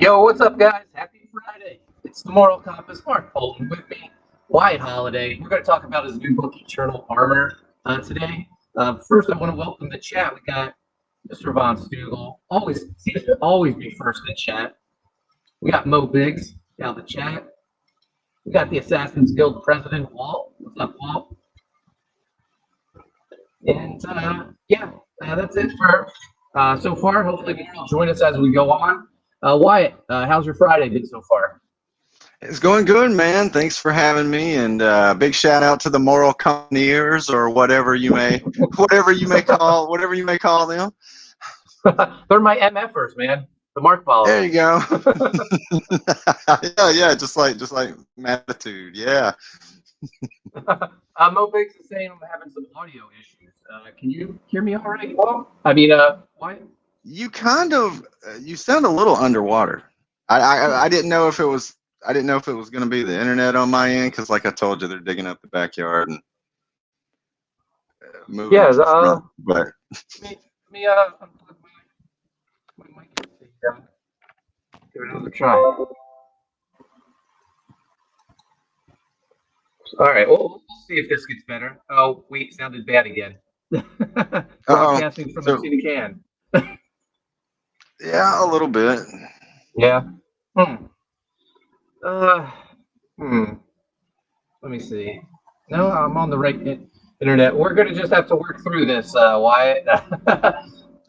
Yo, what's up, guys? Happy Friday. It's the Moral Compass. Mark Poulton with me, Wyatt Holliday. We're going to talk about his new book, Eternal Armor, today. First, I want to welcome the chat. We got Mr. Von Stugel. Seems to always be first in chat. We got Mo Biggs down the chat. We got the Assassin's Guild president, Walt. What's up, Walt? And that's it for so far. Hopefully, more will join us as we go on. Wyatt, how's your Friday been so far? It's going good, man. Thanks for having me, and big shout out to the Moral Companiers, or whatever you may call them. They're my MFers, man. The Mark followers. There you go. yeah, just like Matitude, yeah. Mo Biggs is saying I'm having some audio issues. Can you hear me all right, Walt? I mean, Wyatt? You you sound a little underwater. I didn't know if it was going to be the internet on my end, because like I told you, they're digging up the backyard and moving. Yeah, but let me unplug my mic. Give it another try. All right, we'll see if this gets better. Oh, wait, sounded bad again. Broadcasting from a tin can. Yeah, a little bit. Yeah. Let me see. No, I'm on the right internet. We're gonna just have to work through this, Wyatt.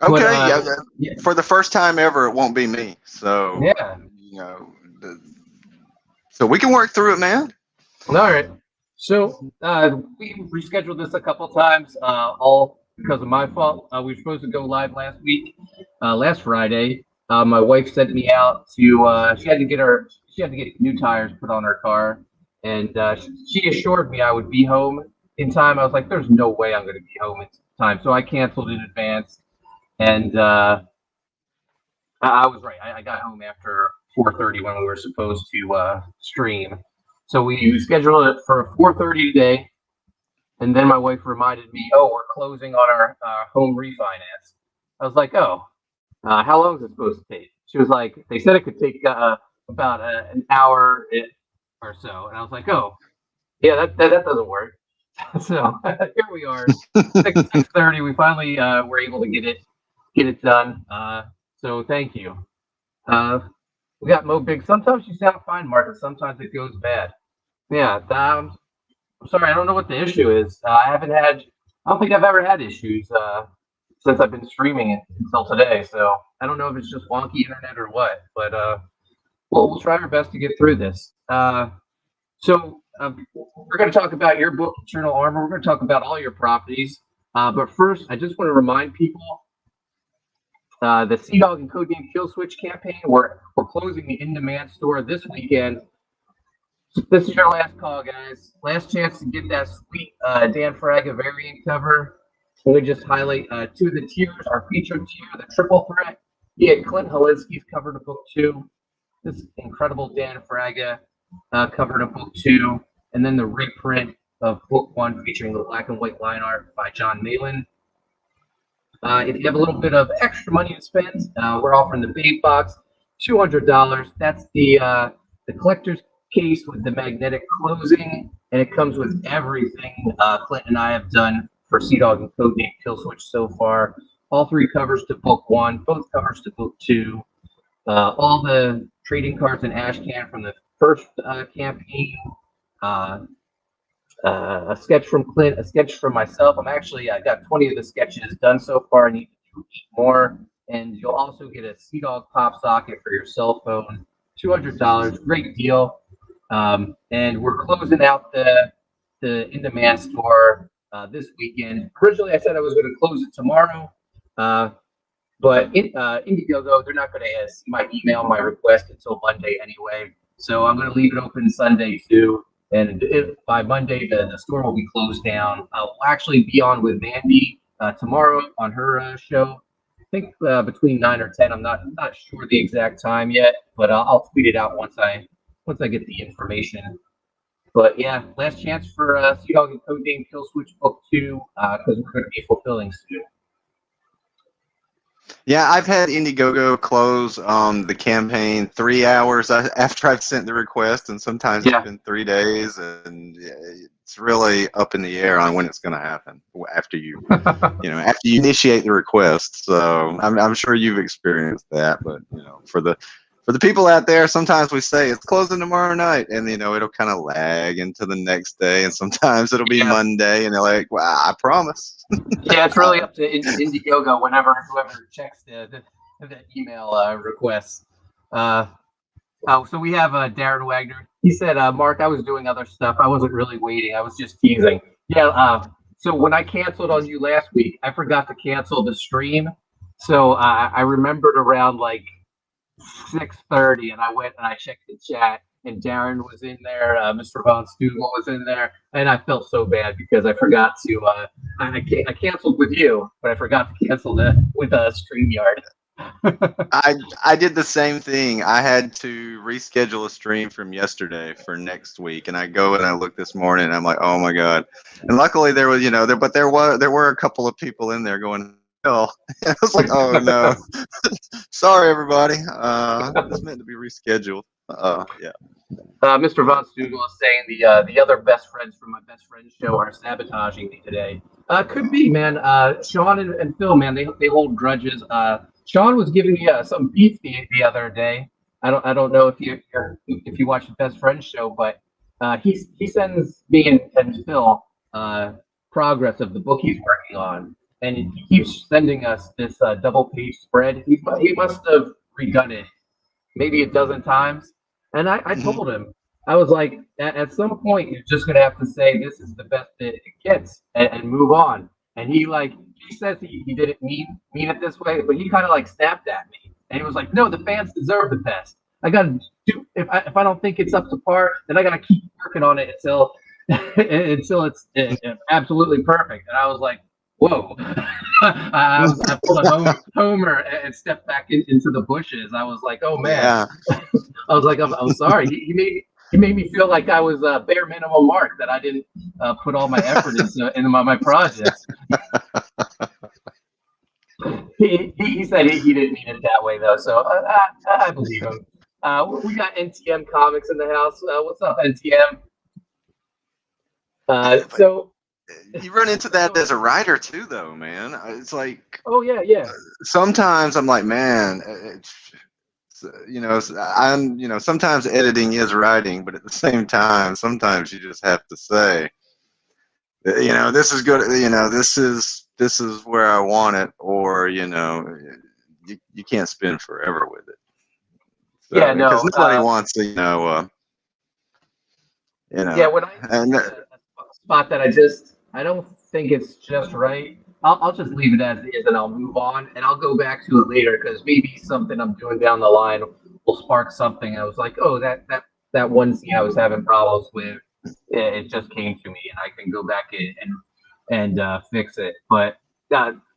Okay. Yeah. For the first time ever, it won't be me. So yeah. So we can work through it, man. All right. So we rescheduled this a couple times, all because of my fault. We were supposed to go live last Friday. My wife sent me out to. She had to get new tires put on her car, and she assured me I would be home in time. I was like, "There's no way I'm going to be home in time," so I canceled in advance, and I was right. I got home after 4:30 when we were supposed to stream. So we scheduled it for 4:30 today, and then my wife reminded me, "Oh, we're closing on our home refinance." I was like, "Oh, how long is it supposed to take?" She was like, "They said it could take about an hour or so," and I was like, "Oh, yeah, that doesn't work." So here we are, 6:30. We finally were able to get it done. So thank you. We got Mo Big. Sometimes you sound fine, Marcus. Sometimes it goes bad. Yeah, I'm sorry. I don't know what the issue is. I don't think I've ever had issues since I've been streaming it until today. So I don't know if it's just wonky internet or what. But we'll try our best to get through this. So we're going to talk about your book, Eternal Armor. We're going to talk about all your properties. But first, I just want to remind people. The Sea Dog and Code Name Kill Switch campaign. We're closing the in-demand store this weekend. This is your last call, guys. Last chance to get that sweet Dan Fraga variant cover. Let me just highlight two of the tiers. Our featured tier, the Triple Threat. Yeah, Clint Helinski's cover to book 2. This incredible Dan Fraga cover to book 2. And then the reprint of book 1 featuring the black and white line art by John Malin. If you have a little bit of extra money to spend, we're offering the big box, $200. That's the collector's case with the magnetic closing, and it comes with everything Clint and I have done for Sea Dog and Code Name Kill Switch so far. All 3 covers to book 1, both covers to book 2, all the trading cards and ash can from the first campaign. A sketch from Clint, a sketch from myself. I got 20 of the sketches done so far. I need to do 8 more. And you'll also get a Sea Dog pop socket for your cell phone, $200. Great deal. And we're closing out the in-demand store this weekend. Originally, I said I was going to close it tomorrow. But Indiegogo, they're not going to see my email, my request until Monday anyway. So I'm going to leave it open Sunday too. And by Monday, the store will be closed down. I'll actually be on with Mandy tomorrow on her show. I think between 9 or 10. I'm not sure the exact time yet, but I'll tweet it out once I get the information. But yeah, last chance for Sea Dog and Code Name Kill Switch Book 2 because we're going to be fulfilling soon. Yeah, I've had Indiegogo close the campaign 3 hours after I've sent the request, and sometimes it's Yeah. been 3 days, and yeah, it's really up in the air on when it's going to happen after after you initiate the request. So I'm sure you've experienced that, but for the people out there, sometimes we say it's closing tomorrow night, and it'll kind of lag into the next day, and sometimes it'll be Yeah. Monday, and they're like, "Well, I promise." Yeah, it's really up to Indiegogo whoever checks the email requests. Uh, so we have Darren Wagner. He said, Mark, I was doing other stuff. I wasn't really waiting. I was just teasing. Yeah. So when I canceled on you last week, I forgot to cancel the stream. So I remembered around like 6:30, and I went and I checked the chat, and Darren was in there, Mr. Von Stugel was in there, and I felt so bad because I forgot to. I canceled with you, but I forgot to cancel with StreamYard. I did the same thing. I had to reschedule a stream from yesterday for next week, and I go and I look this morning, and I'm like, oh my god! And luckily there was, there were a couple of people in there going, hell. I was like, oh no, sorry everybody. This meant to be rescheduled. Yeah. Mr. Von Stugel is saying the other best friends from my best friend show are sabotaging me today. Could be, man. Sean and Phil, man, they hold grudges. Sean was giving me some beef the other day. I don't know if you watch the best friends show, but he sends me and Phil progress of the book he's working on, and he keeps sending us this double page spread. He must have redone it maybe a dozen times. And I Mhm. told him, I was like, at some point, you're just gonna have to say this is the best that it gets and move on. And he says he didn't mean it this way, but he kind of like snapped at me, and he was like, no, the fans deserve the best. I gotta do if I don't think it's up to par, then I gotta keep working on it until it's absolutely perfect. And I was like, whoa. I pulled a homer and stepped back into the bushes. I was like, oh man. Yeah. I was like, I'm sorry. He made me feel like I was bare minimum mark, that I didn't put all my effort into my projects. He said he didn't mean it that way though, so I believe him. We got NTM Comics in the house. What's up, NTM? But So you run into that as a writer too, though, man. It's like oh yeah. sometimes I'm like, man, sometimes editing is writing, but at the same time, sometimes you just have to say, this is good. This is where I want it, or you can't spend forever with it. So, Yeah, because no. nobody wants to, Yeah, when I and see a spot that I don't think it's just right, I'll just leave it as is and I'll move on and I'll go back to it later because maybe something I'm doing down the line will spark something. I was like, oh, that one scene I was having problems with, it just came to me and I can go back and fix it. But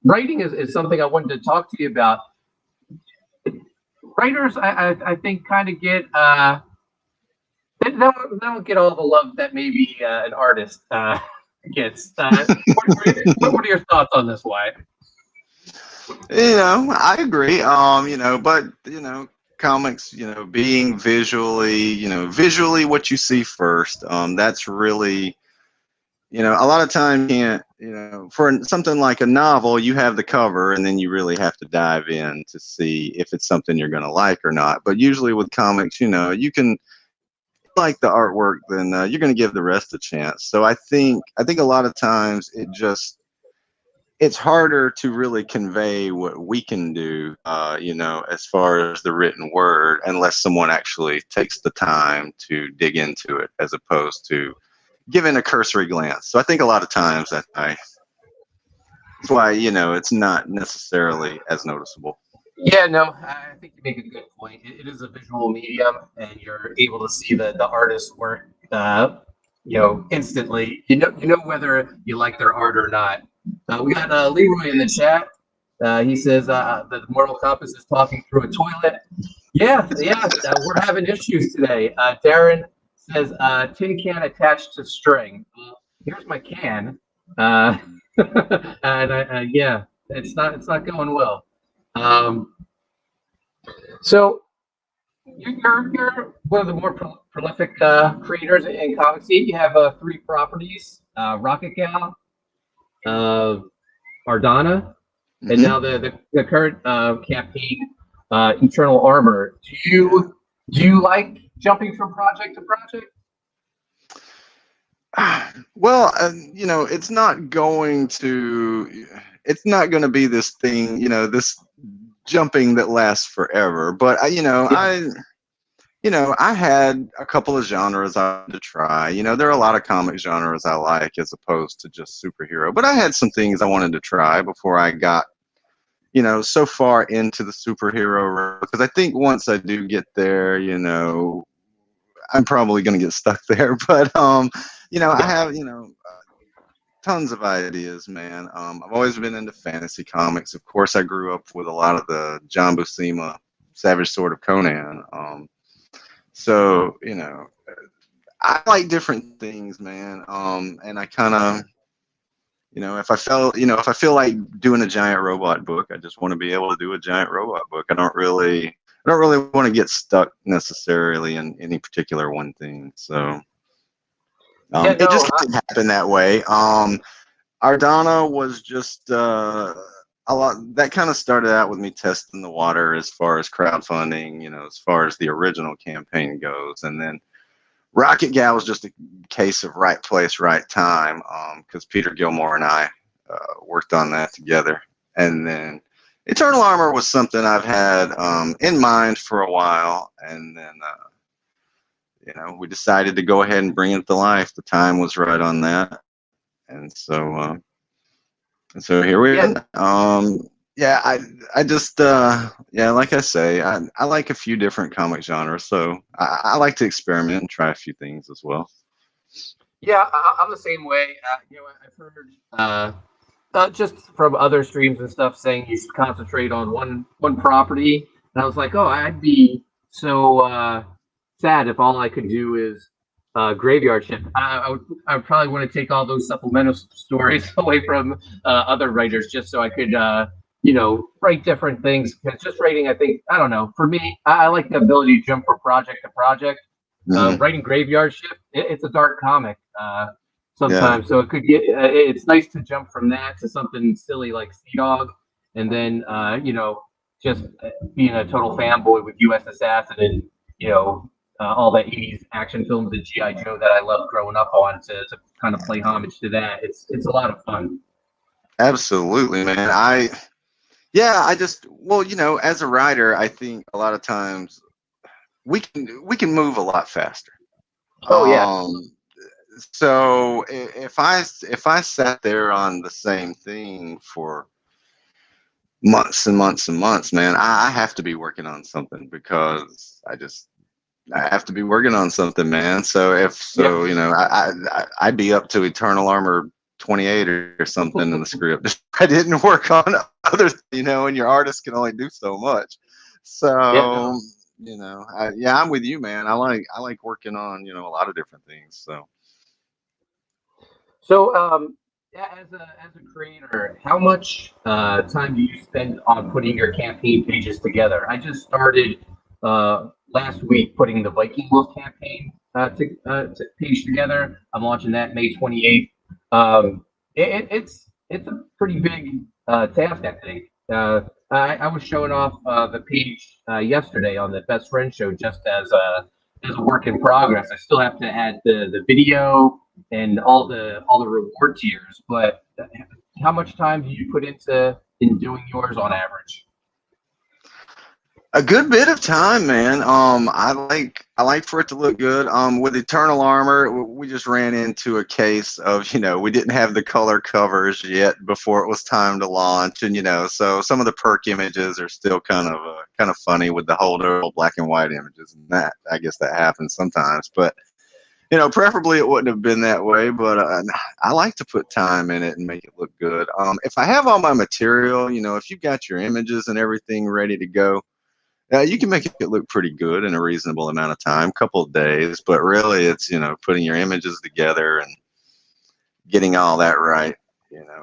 writing is something I wanted to talk to you about. Writers, I think, kind of get they don't get all the love that maybe an artist gets. What are your thoughts on this, Wyatt? I agree. But comics, being visually what you see first. That's really, a lot of time can't, for something like a novel, you have the cover and then you really have to dive in to see if it's something you're going to like or not. But usually with comics, you can like the artwork, then you're going to give the rest a chance. So I think a lot of times it's harder to really convey what we can do, as far as the written word, unless someone actually takes the time to dig into it, as opposed to giving a cursory glance. So I think a lot of times that's why it's not necessarily as noticeable. Yeah, no, I think you make a good point. It is a visual medium, and you're able to see the artist's work, instantly. You know whether you like their art or not. We got Leroy in the chat. He says the Mortal Compass is talking through a toilet. Yeah. We're having issues today. Darren says tin can attached to string. Here's my can, and yeah, it's not going well. Um, so you're one of the more prolific creators in comics. You have three properties: Rocket Gal, uh, Ardana, and Hmm. now the current campaign, Eternal Armor. Do you like jumping from project to project? Well, it's not going to be this thing, this jumping that lasts forever. But Yeah, I had a couple of genres I wanted to try. There are a lot of comic genres I like as opposed to just superhero. But I had some things I wanted to try before I got, so far into the superhero road. Because I think once I do get there, I'm probably going to get stuck there. But I yeah, have, tons of ideas, man. I've always been into fantasy comics. Of course, I grew up with a lot of the John Buscema, Savage Sword of Conan. So I like different things, man. And I kind of, if I feel like doing a giant robot book, I just want to be able to do a giant robot book. I don't really want to get stuck necessarily in any particular one thing. So yeah. it No, just didn't happen that way. Ardana was just a lot. That kind of started out with me testing the water as far as crowdfunding, as far as the original campaign goes, and then Rocket Gal was just a case of right place, right time, because Peter Gilmore and I worked on that together. And then Eternal Armor was something I've had in mind for a while, and then we decided to go ahead and bring it to life. The time was right on that, and so here we yeah. are. Yeah, I just yeah, like I say, I like a few different comic genres, so I like to experiment and try a few things as well. Yeah, I'm the same way. I've heard just from other streams and stuff saying you should concentrate on one property, and I was like, oh, I'd be so sad if all I could do is Graveyard Shift. I would probably want to take all those supplemental stories away from other writers just so I could write different things. Because just writing, I think I don't know. For me, I like the ability to jump from project to project. Hmm. Writing Graveyard Shift, it's a dark comic Yeah, sometimes, so it could get. It's nice to jump from that to something silly like Sea Dog, and then just being a total fanboy with U.S. Assassin and all the '80s action films and GI Joe that I loved growing up on to kind of play homage to that. It's a lot of fun. absolutely, man. I just, well, as a writer, I think a lot of times we can move a lot faster. Oh yeah, Um, so if I sat there on the same thing for months and months and months, man, I have to be working on something because I have to be working on something, man. So if yep, so, I'd be up to Eternal Armor 28 or something in the script. If I didn't work on other, and your artist can only do so much. yeah. No. So, yeah, I'm with you, man. I like working on, a lot of different things. So, So, yeah, as a creator, how much time do you spend on putting your campaign pages together? I just started last week putting the Viking Wolf campaign page together. I'm launching that May 28th. It's a pretty big task, I think. I was showing off the page yesterday on the Best Friend Show just as a work in progress. I still have to add the video and all the reward tiers. But how much time do you put in doing yours on average? a good bit of time, man. I like for it to look good. With Eternal Armor, we just ran into a case of, we didn't have the color covers yet before it was time to launch, and so some of the perk images are still kind of funny with the whole black and white images, and that I guess that happens sometimes. But preferably it wouldn't have been that way. But I like to put time in it and make it look good. If I have all my material, if you've got your images and everything ready to go, you can make it look pretty good in a reasonable amount of time, couple of days. But really, it's putting your images together and getting all that right.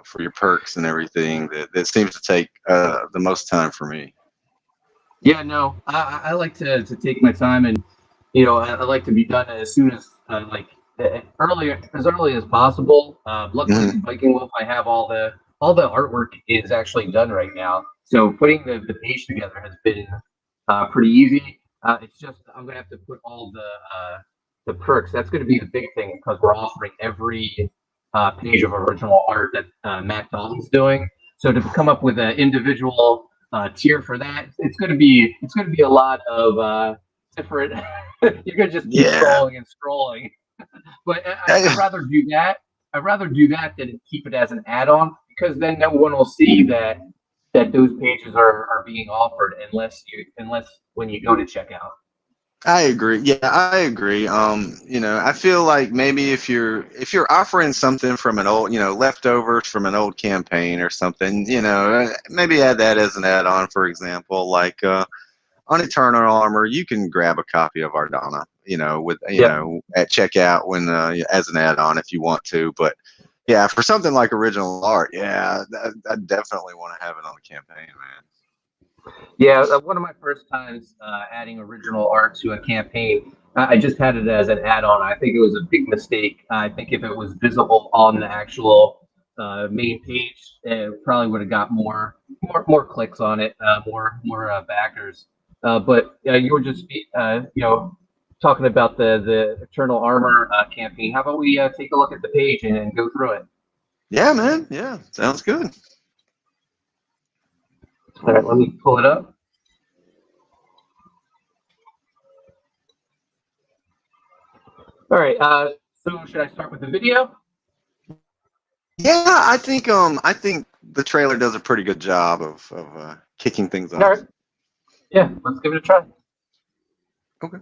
for your perks and everything. That seems to take the most time for me. Yeah, no, I like to take my time, and I like to be done as soon as as early as possible. Luckily, Mhm. with Viking Wolf, I have all the artwork is actually done right now. So putting the page together has been pretty easy. It's just I'm gonna have to put all the perks. That's gonna be the big thing because we're offering every page of original art that Matt Dalton's doing. So to come up with an individual tier for that, it's gonna be a lot of different. You're gonna just keep Yeah. scrolling and scrolling. But I'd rather do that. I'd rather do that than keep it as an add-on because then no one will see that those pages are being offered unless when you go to checkout. I agree. Yeah, I agree. I feel like maybe if you're offering something from an old, leftovers from an old campaign or something, maybe add that as an add-on. For example, like on Eternal Armor, you can grab a copy of Ardana, with Yep. at checkout when as an add-on if you want to. But yeah, for something like original art, yeah, I definitely want to have it on the campaign, man. Yeah, one of my first times adding original art to a campaign, I just had it as an add-on. I think it was a big mistake. I think if it was visible on the actual main page, it probably would have got more clicks on it, more backers. But you were just talking about the Eternal Armor campaign. How about we take a look at the page and go through it? Yeah, man. Yeah, sounds good. All right, let me pull it up. All right. So should I start with the video? Yeah, I think the trailer does a pretty good job of kicking things All right. off. Yeah, let's give it a try. Okay.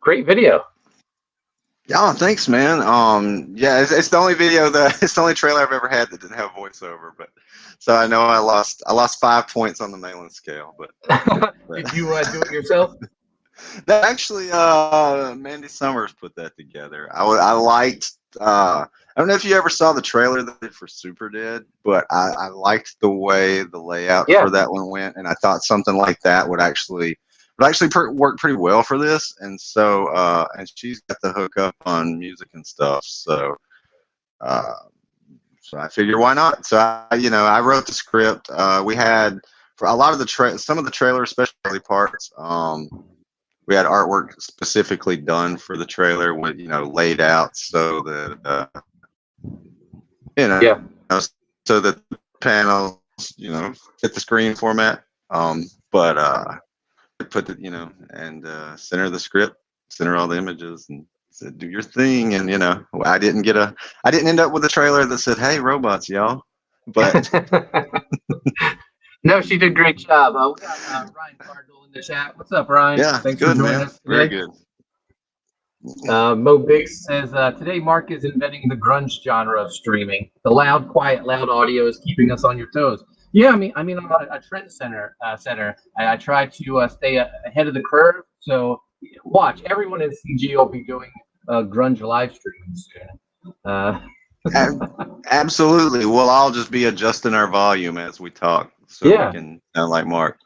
Great video. Yeah, thanks, man. Yeah, it's the only video that it's the only trailer I've ever had that didn't have voiceover. But so I know I lost 5 points on the Malin scale. But Did you do it yourself? that actually, Mandy Summers put that together. I liked. I don't know if you ever saw the trailer that they did for Super Dead, but I liked the way the layout Yeah. for that one went, and I thought something like that would actually work pretty well for this. And so, and she's got the hookup on music and stuff. Uh, so I figured why not? So I wrote the script. We had for a lot of some of the trailer, especially parts. We had artwork specifically done for the trailer, with laid out so that you know Yeah. so that the panels fit the screen format. But put the and center the script, center all the images, and said do your thing. And I didn't end up with a trailer that said, "Hey, robots, y'all," but No, she did a great job. We got Ryan Cardinal in the chat. What's up, Ryan? Yeah, Thanks for good, joining man. us Very today. good. Mo Biggs says, today Mark is inventing the grunge genre of streaming. The loud, quiet, loud audio is keeping us on your toes. Yeah, I mean, I'm a trend center. I try to stay ahead of the curve. So watch, everyone in CG will be doing grunge live streaming soon. Absolutely. We'll all just be adjusting our volume as we talk, so we can sound like Mark.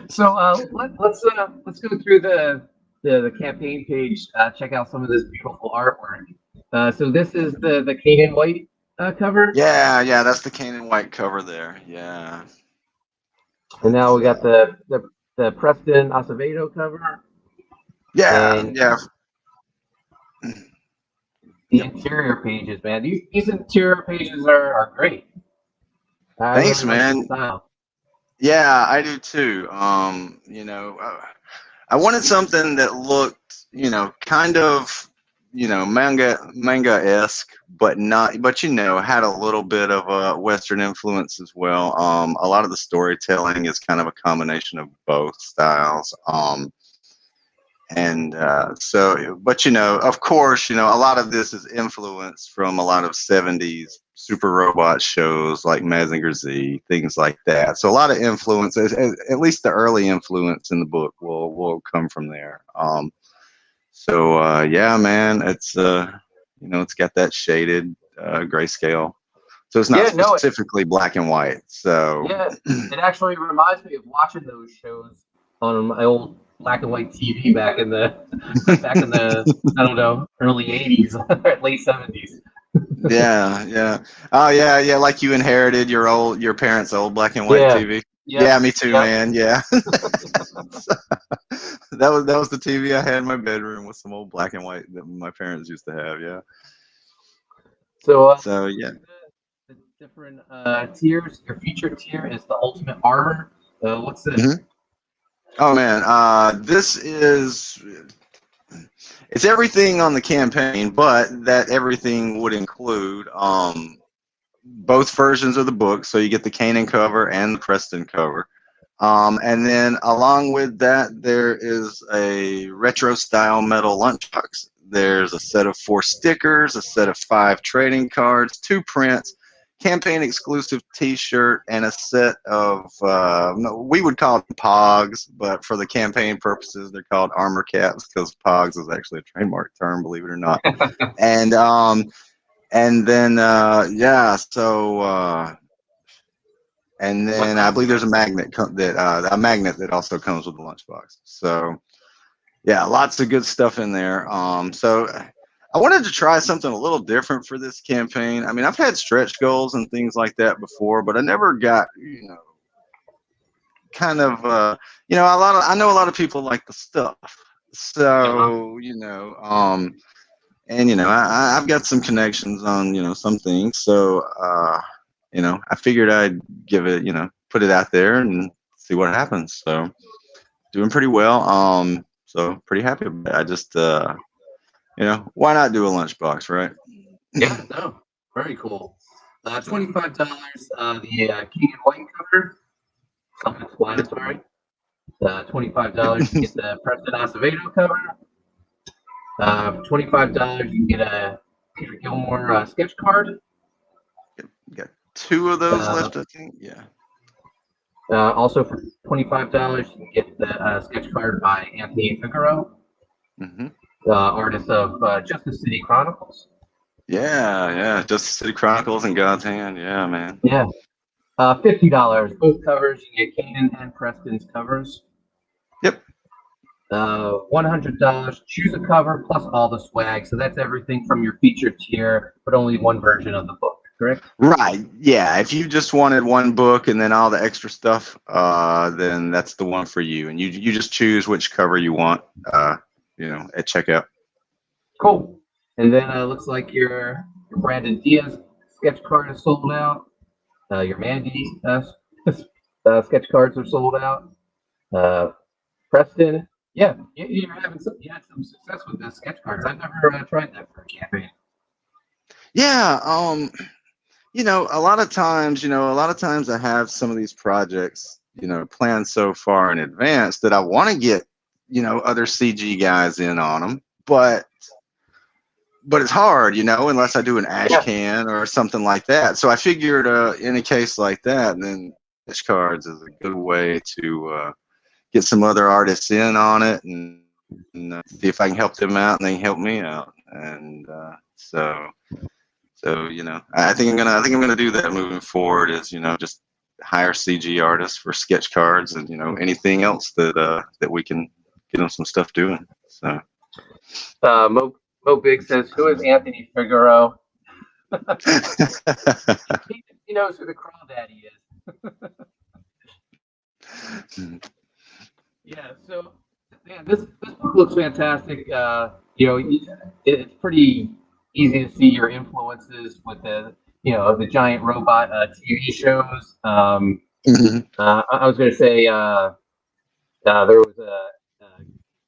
So let's go through the campaign page. Check out some of this beautiful artwork. So this is the Kanan White cover. Yeah, that's the Kanan White cover there. Yeah. And now we got the Preston Acevedo cover. Yeah. The interior pages, man. These interior pages are great. Thanks, really man. like the style. Yeah, I do too. I wanted something that looked, kind of, manga-esque, but not, but had a little bit of a Western influence as well. A lot of the storytelling is kind of a combination of both styles. But of course, a lot of this is influenced from a lot of 70s super robot shows like Mazinger Z, things like that. So a lot of influence, at least the early influence in the book will come from there. Yeah, man, it's it's got that shaded grayscale. So it's not specifically black and white. So yeah, it actually reminds me of watching those shows on my old black and white TV back in the I don't know, early 80s, late 70s. Yeah. Oh yeah. Like you inherited your parents' old black and white TV. Yeah, me too, man. Yeah. that was the TV I had in my bedroom with some old black and white that my parents used to have. Yeah. So yeah. The different tiers. Your featured tier is the Ultimate Armor. What's this? Mm-hmm. Oh man, it's everything on the campaign, but that everything would include both versions of the book. So you get the Kanan cover and the Preston cover. And then along with that, there is a retro style metal lunchbox. There's a set of 4 stickers, a set of 5 trading cards, 2 prints, campaign exclusive t-shirt, and a set of we would call them pogs, but for the campaign purposes they're called armor caps because pogs is actually a trademark term, believe it or not. And then and then I believe there's a magnet that also comes with the lunchbox. So yeah, lots of good stuff in there. So I wanted to try something a little different for this campaign. I mean, I've had stretch goals and things like that before, but I never got, kind of, I know a lot of people like the stuff. So, I've got some connections on, some things. So, I figured I'd give it, put it out there and see what happens. So doing pretty well. So pretty happy about it. I just, why not do a lunchbox, right? Yeah, no, very cool. $25. The King and White cover, self-explanatory. $25 you get the Preston Acevedo cover. $25 you get a Peter Gilmore sketch card. Got 2 of those left, I think. Yeah. Also for $25 you get the sketch card by Anthony Figaro, artist of Justice City Chronicles. Yeah, Justice City Chronicles and God's Hand. Yeah, man. Yeah. $50, both covers. You get Kanan and Preston's covers. Yep. $100, choose a cover plus all the swag. So that's everything from your featured tier, but only one version of the book, correct? Right. Yeah. If you just wanted one book and then all the extra stuff, then that's the one for you. And you just choose which cover you want, at checkout. Cool. And then looks like your Brandon Diaz sketch card is sold out. Your Mandy sketch cards are sold out. Preston, yeah, you had some success with the sketch cards. I've never tried that for a campaign. Yeah, a lot of times, I have some of these projects, planned so far in advance that I want to get, other CG guys in on them, but it's hard, unless I do an ash Yeah. can or something like that. So I figured, in a case like that, then sketch cards is a good way to get some other artists in on it and see if I can help them out and they can help me out. And so I think I'm gonna do that moving forward. Is just hire CG artists for sketch cards and anything else that we can get them some stuff doing. So. Mo Big says, "Who is Anthony Figueroa?" He knows who the Crawl Daddy is. Yeah. So, man, this book looks fantastic. It's pretty easy to see your influences with the giant robot TV shows. I was going to say there was a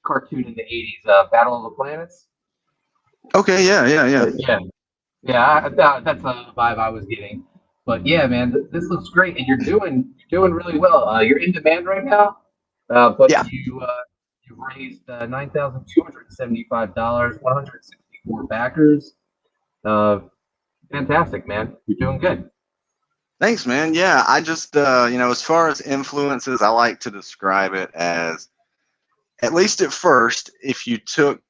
cartoon in the '80s, Battle of the Planets. Okay, Yeah. That's a vibe I was getting. But yeah, man, this looks great, and you're doing really well. You're in demand right now, but Yeah. you've raised $9,275, 164 backers. Uh, Fantastic, man. You're doing good. Thanks, man. Yeah, I just as far as influences, I like to describe it as, at least at first, if you took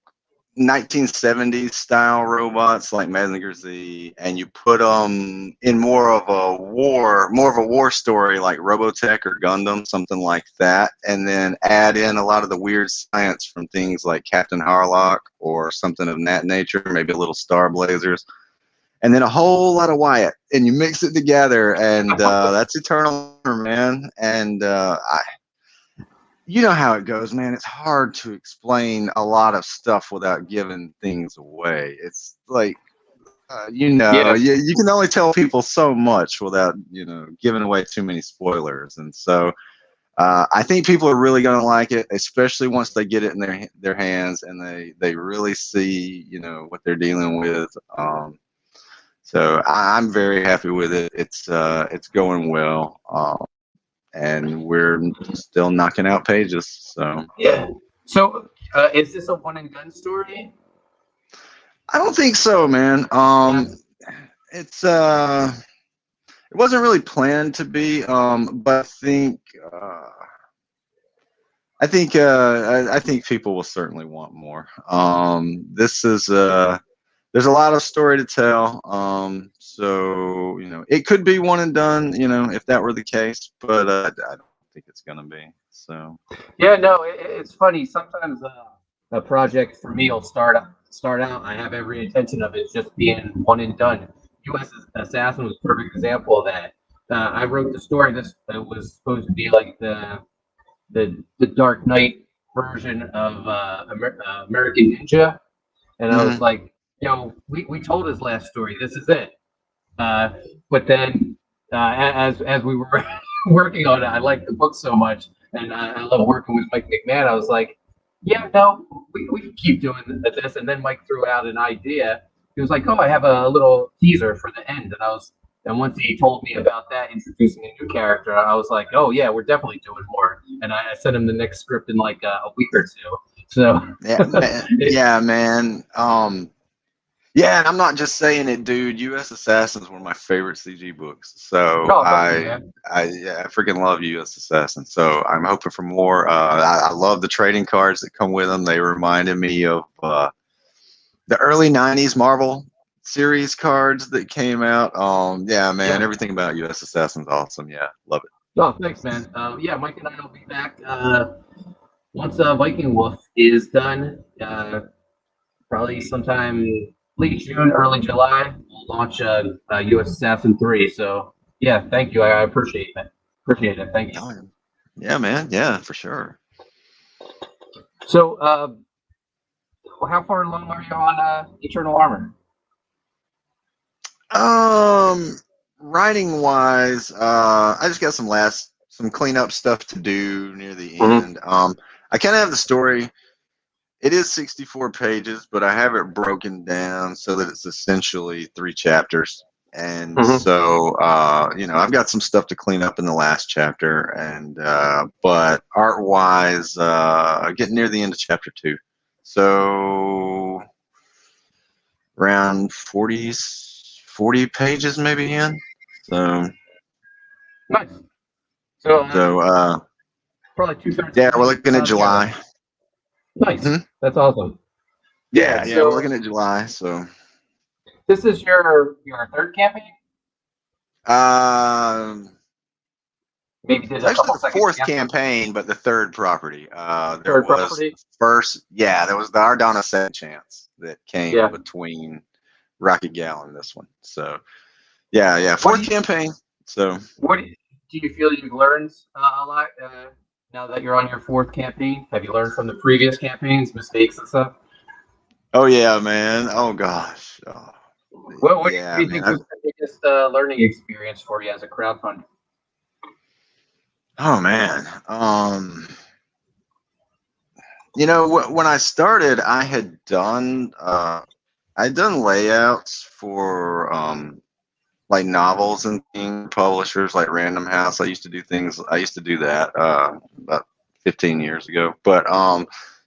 1970s style robots like Mazinger Z and you put them in more of a war story like Robotech or Gundam, something like that, and then add in a lot of the weird science from things like Captain Harlock or something of that nature, maybe a little Star Blazers, and then a whole lot of Wyatt, and you mix it together, and that's Eternal, man. And you know how it goes, man. It's hard to explain a lot of stuff without giving things away. It's like, Yeah. you can only tell people so much without, giving away too many spoilers. And so I think people are really going to like it, especially once they get it in their hands and they really see, what they're dealing with. So I'm very happy with it. It's going well. And we're still knocking out pages. So Yeah. So, is this a one and done story? I don't think so, man. It's it wasn't really planned to be, but I think people will certainly want more. This is there's a lot of story to tell. So it could be one and done, if that were the case, but I don't think it's gonna be. So Yeah, no, it's funny. Sometimes a project for me will start out. I have every intention of it just being one and done. U.S. Assassin was a perfect example of that. I wrote the story. This was supposed to be like the Dark Knight version of American Ninja, and I was like, we told his last story. This is it. But then, as we were working on it, I liked the book so much, and I love working with Mike McMahon. I was like, yeah, no, we can keep doing this. And then Mike threw out an idea. He was like, oh, I have a little teaser for the end, and once he told me about that, introducing a new character, I was like, oh yeah, we're definitely doing more. And I sent him the next script in like a week or two. So yeah, man. Yeah, man. Yeah, and I'm not just saying it, dude. U.S. Assassin is one of my favorite CG books. So I freaking love U.S. Assassin. So I'm hoping for more. I love the trading cards that come with them. They reminded me of the early '90s Marvel series cards that came out. Yeah, man, everything about U.S. Assassin's awesome. Yeah, love it. Oh, thanks, man. Yeah, Mike and I will be back once Viking Wolf is done. Probably sometime late June, early July. We'll launch U.S. Assassin 3. So yeah, thank you. I appreciate that. Appreciate it. Thank you. Yeah, man. Yeah, for sure. So, how far along are you on Eternal Armor? Writing wise, I just got some cleanup stuff to do near the end. I kind of have the story. It is 64 pages, but I have it broken down so that it's essentially 3 chapters. And Mhm. so, I've got some stuff to clean up in the last chapter, and but art wise, getting near the end of chapter 2. So around 40 pages maybe in. So, Nice. So so probably two-thirds yeah, we're complete. looking at There then. July. Nice. Hmm? That's awesome. Yeah. Yeah, we're So looking at July. So, this is your third campaign. um, Maybe did it's a actually couple the second fourth chances. campaign, but the third property. There Third was property. there was the Ardonna second chance that came Yeah. between Rocket Gal and this one. So, yeah, What do fourth you campaign. So, do you feel you've learned a lot now that you're on your fourth campaign? Have you learned from the previous campaigns, mistakes and stuff? oh yeah, man. Oh gosh. Oh, What do yeah, you man. think was the biggest learning experience for you as a crowdfunder? Oh man. When I started, I'd done layouts for like novels and things, publishers like Random House. I used to do that about 15 years ago. But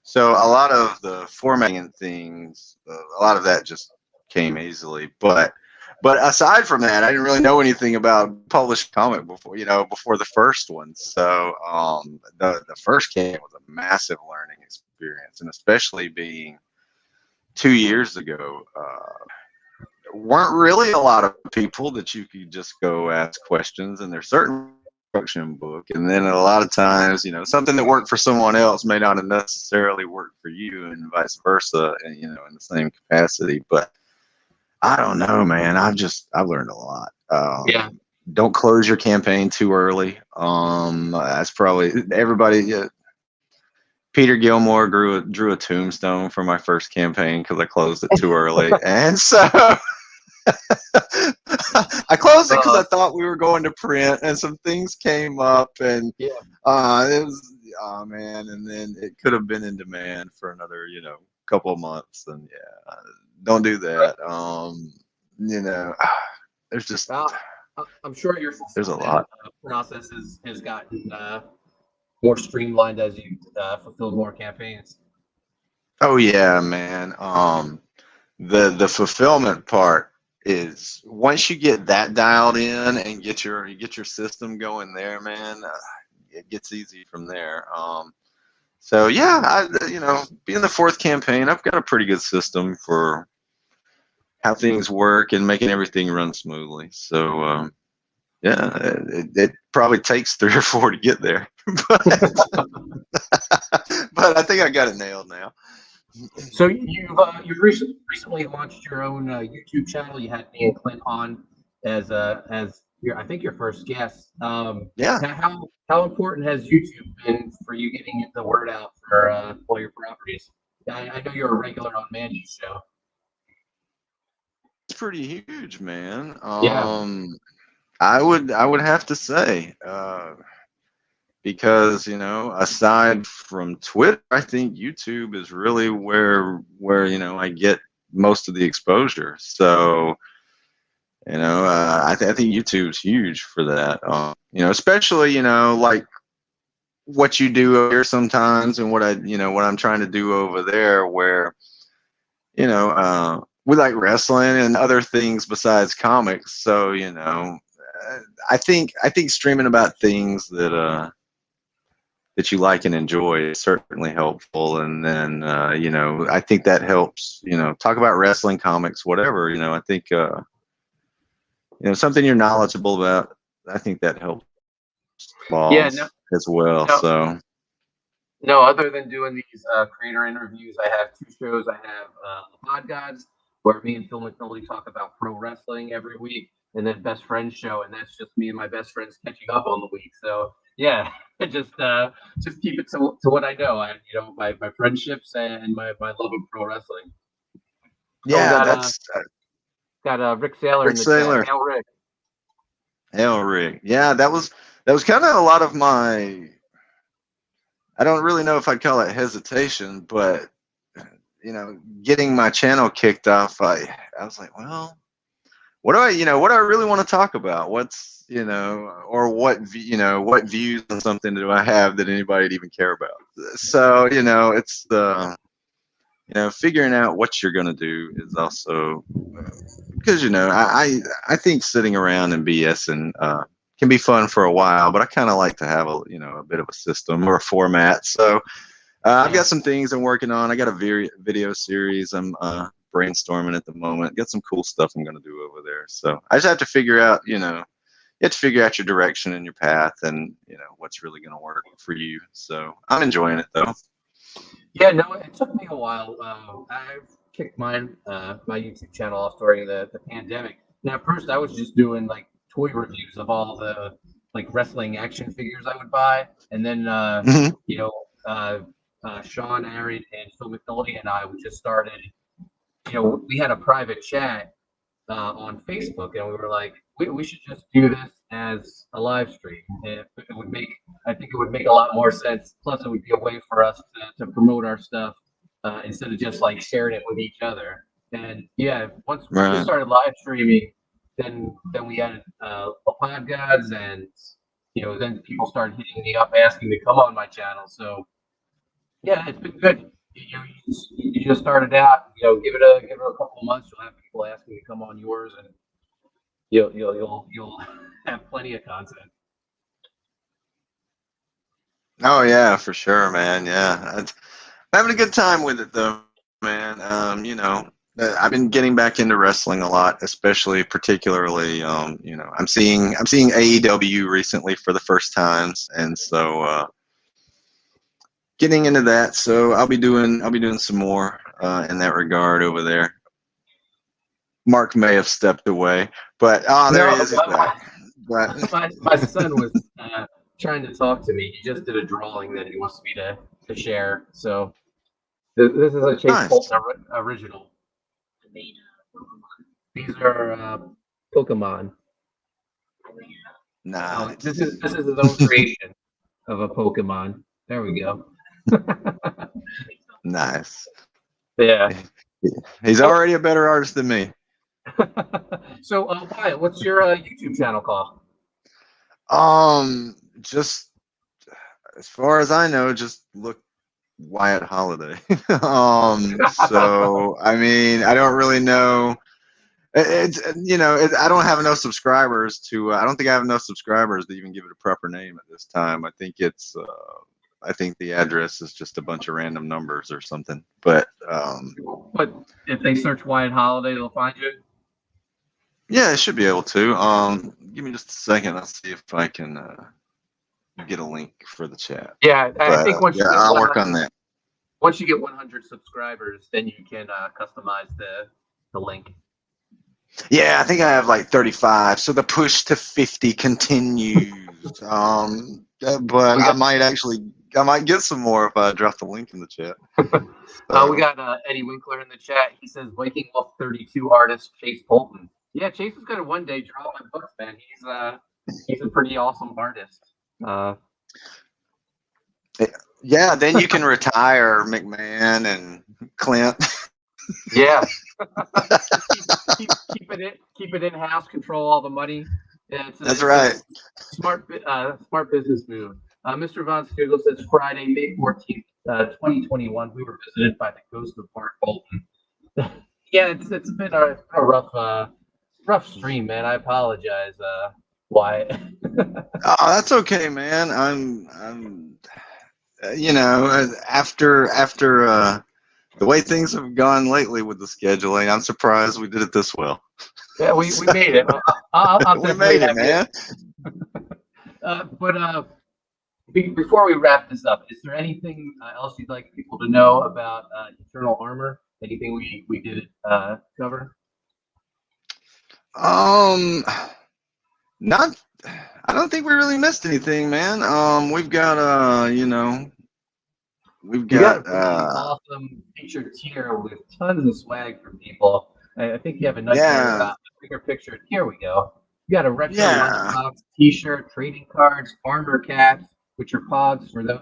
so a lot of the formatting and things, a lot of that just came easily. But aside from that, I didn't really know anything about published comic before the first one. So the first game was a massive learning experience, and especially being 2 years ago. Weren't really a lot of people that you could just go ask questions, and there's certain instruction book, and then a lot of times, something that worked for someone else may not have necessarily worked for you, and vice versa, and in the same capacity. But I don't know, man. I've learned a lot. Yeah. Don't close your campaign too early. That's probably everybody. Yeah, Peter Gilmore drew a tombstone for my first campaign because I closed it too early, and so I closed it because I thought we were going to print, and some things came up, and Yeah. it was man, and then it could have been in demand for another couple of months, and yeah, don't do that. You know, there's just Well, I'm sure your there's a fulfillment lot. process has gotten more streamlined as you fulfilled more campaigns. Oh yeah, man. The fulfillment part is once you get that dialed in and get your system going there, man. It gets easy from there. So yeah, being the fourth campaign, I've got a pretty good system for how things work and making everything run smoothly. So yeah, it probably takes 3 or 4 to get there, but but I think I got it nailed now. So you've recently launched your own YouTube channel. You had me and Clint on as your I think your first guest. Yeah. How important has YouTube been for you getting the word out for all your properties? I know you're a regular on Mandy's show. It's pretty huge, man. Yeah. I would have to say, because aside from Twitter, I think YouTube is really where I get most of the exposure. So I think YouTube's huge for that. Especially like what you do here sometimes, and what I'm trying to do over there, where we like wrestling and other things besides comics. So I think streaming about things that you like and enjoy is certainly helpful. And then I think that helps. Talk about wrestling, comics, whatever. I think something you're knowledgeable about. I think that helps Yeah. laws as well. No, So no, other than doing these creator interviews, I have two shows. I have Pod Gods, where me and Phil McNulty talk about pro wrestling every week, and then Best Friends Show, and that's just me and my best friends catching up on the week. So yeah, just keep it to what I know. My friendships and my love of pro wrestling. Oh, yeah, that's got Rick Saylor in Rick the chat. Saylor. Hail Rick. Hell, Rick. Yeah, that was kind of a lot of my. I don't really know if I'd call it hesitation, but getting my channel kicked off, I was like, well, what do I really want to talk about? What's, or what views on something do I have that anybody would even care about? So, it's the, figuring out what you're going to do is also, because, I think sitting around and BSing, can be fun for a while, but I kind of like to have a bit of a system or a format. So, I've got some things I'm working on. I got a video series I'm brainstorming at the moment. Got some cool stuff I'm going to do over there. So I just have to figure out, you have to figure out your direction and your path, and what's really going to work for you. So I'm enjoying it though. Yeah, no, it took me a while. I've kicked my YouTube channel off during the pandemic. Now, at first, I was just doing like toy reviews of all the like wrestling action figures I would buy, and then Mhm. Sean, Aaron, and Phil McNulty and I, we just started. We had a private chat on Facebook, and we were like, we should just do this as a live stream. And I think it would make a lot more sense. Plus, it would be a way for us to promote our stuff instead of just like sharing it with each other. And yeah, once we Right. started live streaming, then we had pod gods, and then people started hitting me up asking to come on my channel. So yeah, it's been good. You just started out. Give it a couple of months. You'll have people asking to come on yours, and you'll have plenty of content. Oh yeah, for sure, man. Yeah, I'm having a good time with it though, man. I've been getting back into wrestling a lot, particularly, I'm seeing AEW recently for the first times, and so getting into that. So I'll be doing some more in that regard over there. Mark may have stepped away, but there he is. He's back. But my son was trying to talk to me. He just did a drawing that he wants me to share. So this is a Chase Nice. Poulton original. These are Pokemon. Nice. This is his own creation of a Pokemon. There we go. Nice. Yeah. He's already a better artist than me. So, Wyatt, what's your YouTube channel called? Just as far as I know, just look Wyatt Holliday. So I mean, I don't really know. I don't have enough subscribers to. I don't think I have enough subscribers to even give it a proper name at this time. I think it's. I think the address is just a bunch of random numbers or something. But if they search Wyatt Holliday, they'll find you. Yeah, I should be able to. Give me just a second. I'll see if I can get a link for the chat. Yeah, I think once I'll work on that. Once you get 100 subscribers, then you can customize the link. Yeah, I think I have like 35, so the push to 50 continues. But I might get some more if I drop the link in the chat. We got Eddie Winkler in the chat. He says Viking Wolf 32 artist Chase Poulton. Yeah, Chase is gonna one day draw my books, man. He's a pretty awesome artist. Yeah, then you can retire McMahon and Clint. Yeah. keep it in house. Control all the money. Yeah, that's right. Smart business move. Mr. Von Spiegel says Friday, May 14th, 2021. We were visited by the ghost of Mark Bolton. Yeah, it's been a rough stream, man. I apologize. Wyatt. Oh, that's okay, man. I'm after the way things have gone lately with the scheduling, I'm surprised we did it this well. Yeah, we made it. We made it, man. But before we wrap this up, is there anything else you'd like people to know about Eternal Armor? Anything we did cover? Not. I don't think we really missed anything, man. We've got we've got awesome featured tier with tons of swag from people. I think you have a nice bigger picture. Here we go. You got a retro lunchbox, t-shirt, trading cards, armor caps, which are pogs for those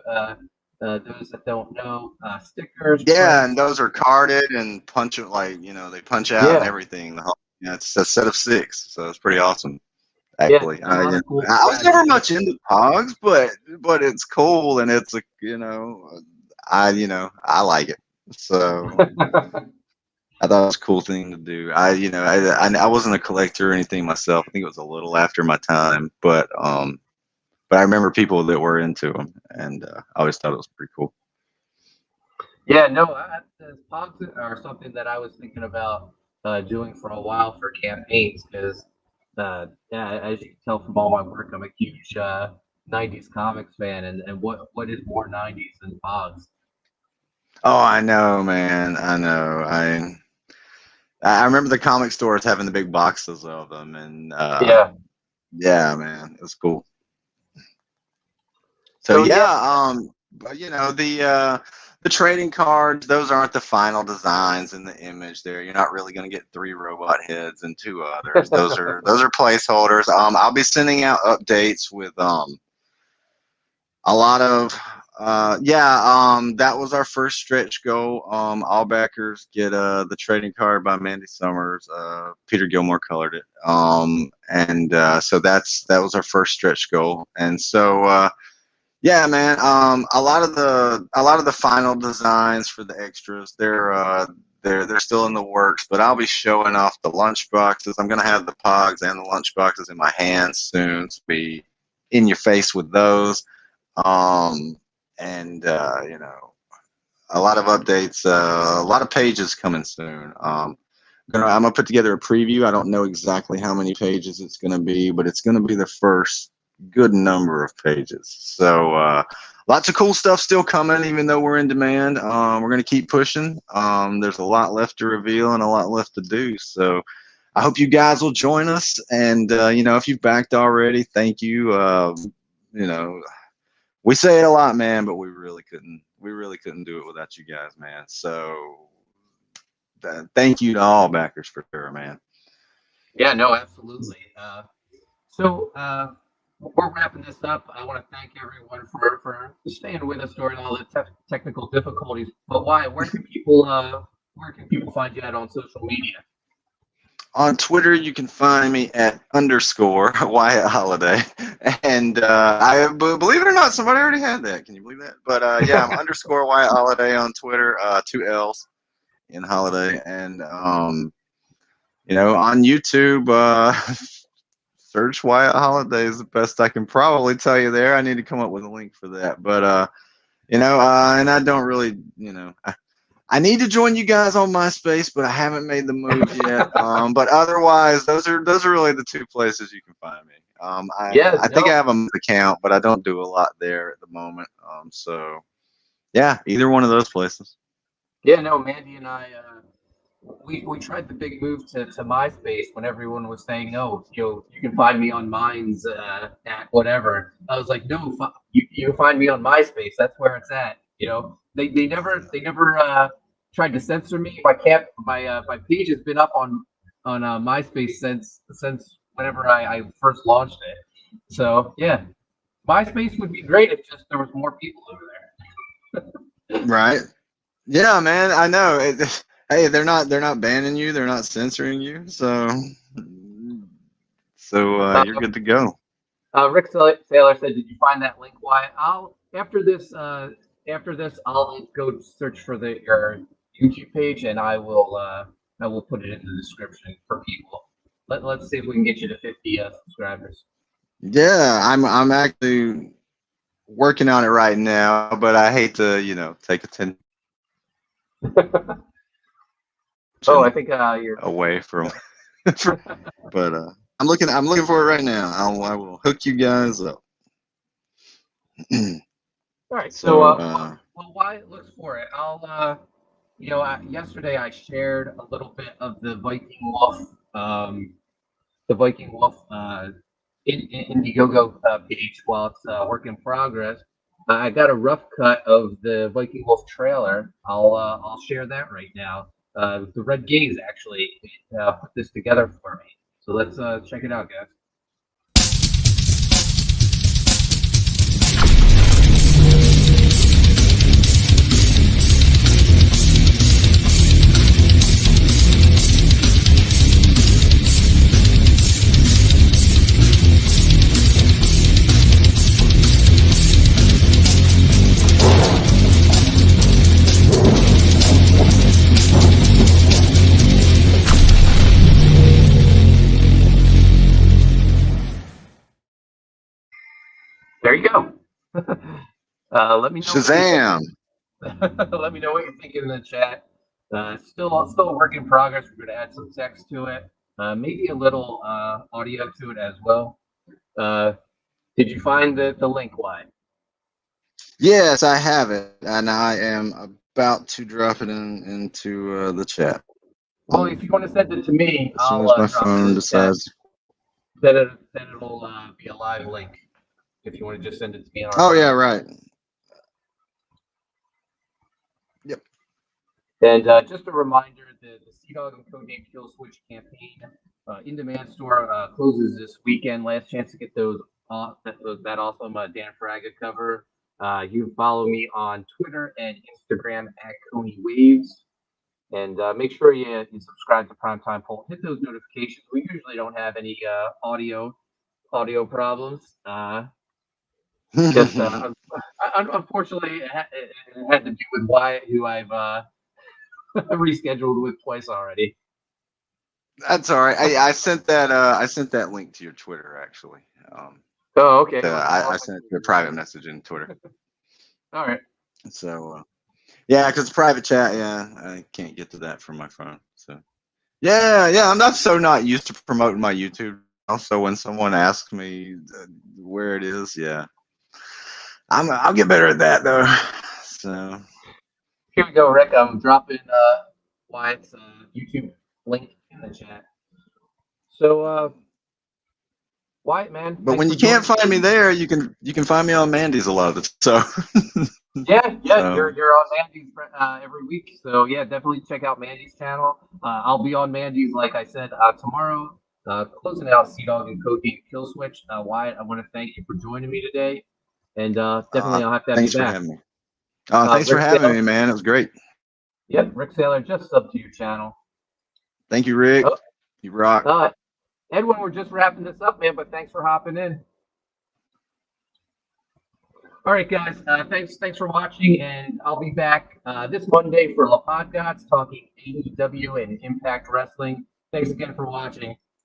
that don't know. Stickers. Yeah, and those are carded and punch they punch out and everything. Yeah, it's a set of 6, so it's pretty awesome. Yeah, Actually, a lot of cool I was never strategies. much into Pogs, but it's cool and it's a I like it. So I thought it was a cool thing to do. I wasn't a collector or anything myself. I think it was a little after my time, but I remember people that were into them, and I always thought it was pretty cool. Yeah, no, the pogs are something that I was thinking about doing for a while for campaigns because, yeah, as you can tell from all my work, I'm a huge '90s comics fan, and what is more '90s than pogs? Oh, I know, man. I know. I remember the comic stores having the big boxes of them, and Yeah. yeah, man, it was cool. So So yeah, yeah, but the trading cards, those aren't the final designs in the image there. You're not really going to get 3 robot heads and 2 others. Those are placeholders. I'll be sending out updates with a lot of that was our first stretch goal. All backers get the trading card by Mandy Summers. Peter Gilmore colored it. And so that was our first stretch goal. And so yeah, man. A lot of the final designs for the extras, they're still in the works, but I'll be showing off the lunch boxes. I'm gonna have the pogs and the lunch boxes in my hands soon, so be in your face with those. And a lot of updates, a lot of pages coming soon. I'm gonna put together a preview. I don't know exactly how many pages it's gonna be, but it's gonna be the first good number of pages. So lots of cool stuff still coming, even though we're in demand. We're gonna keep pushing. There's a lot left to reveal and a lot left to do. So I hope you guys will join us. And if you've backed already, thank you. We say it a lot, man, but we really couldn't do it without you guys, man. So thank you to all backers for sure, man. yeah, no, absolutely. So we're wrapping this up. I want to thank everyone for staying with us during all the technical difficulties. But Wyatt, where can people find you at on social media? On Twitter, you can find me at _ Wyatt Holliday, and believe it or not, somebody already had that. Can you believe that? But yeah, I'm _ Wyatt Holliday on Twitter, 2 L's in Holiday, and on YouTube, search Wyatt Holiday is the best I can probably tell you there. I need to come up with a link for that, but and I don't really, I need to join you guys on MySpace, but I haven't made the move yet. But otherwise, those are really the 2 places you can find me. I think I have a account, but I don't do a lot there at the moment. So yeah, either one of those places. Yeah, no, Mandy and I, we tried the big move to MySpace when everyone was saying, no, you can find me on Minds at whatever. I was like, no, you find me on MySpace. That's where it's at. They never tried to censor me. My page has been up on MySpace since whenever I first launched it. So yeah, MySpace would be great if just there was more people over there. Right. Yeah, man. I know. Hey, they're not banning you. They're not censoring you. So you're good to go. Rick Saylor said, "Did you find that link, Wyatt? After this, I'll go search for your YouTube page, and I will put it in the description for people. Let's see if we can get you to 50 subscribers." Yeah, I'm actually working on it right now, but I hate to take attention. Oh, I think you're away from, but I'm looking for it right now. I will hook you guys up. All right, so Wyatt looks for it. I'll yesterday I shared a little bit of the Viking Wolf Indiegogo page while it's work in progress. I got a rough cut of the Viking Wolf trailer. I'll share that right now. The Red Gaze actually put this together for me. So let's check it out, guys. There you go. Let me know. Shazam! Let me know what you're thinking in the chat. Still a work in progress. We're going to add some text to it, maybe a little audio to it as well. Did you find the link, Wyatt? Yes, I have it, and I am about to drop it into the chat. Well, if you want to send it to me, As soon I'll as my drop it in phone the chat. decides. Then it'll be a live link. If you want to just send it to me. Oh yeah, right. Yep. And just a reminder, the Sea Dog and Codename Kill Switch campaign in-demand store closes this weekend. Last chance to get that awesome Dan Fraga cover. You can follow me on Twitter and Instagram at Coney Waves. And make sure you subscribe to Primetime Poulton. Hit those notifications. We usually don't have any audio problems. Just unfortunately, it had to do with Wyatt, who I've rescheduled with twice already. That's all right. I sent that link to your Twitter actually. Oh, okay. I sent a private message in Twitter. All right. So yeah, because private chat, yeah, I can't get to that from my phone. So yeah, I'm not used to promoting my YouTube. Also, when someone asks me where it is, yeah, I'll get better at that though. So here we go, Rick. I'm dropping Wyatt's YouTube link in the chat. So Wyatt, man. but when you can't find me there, you can find me on Mandy's a lot of the so. Yeah, So. you're on Mandy's every week. So yeah, definitely check out Mandy's channel. I'll be on Mandy's, like I said, tomorrow. Closing out Sea Dog and Codename Kill Switch. Wyatt, I want to thank you for joining me today, and definitely I'll have to have thanks you back. for having me. Thanks for having me, man. It was great. Yep, Rick Saylor just subbed to your channel. Thank you, Rick. Oh. You rock. Edwin, we're just wrapping this up, man, but thanks for hopping in. All right, guys. Thanks for watching, and I'll be back this Monday for La Podgots talking AEW and Impact Wrestling. Thanks again for watching.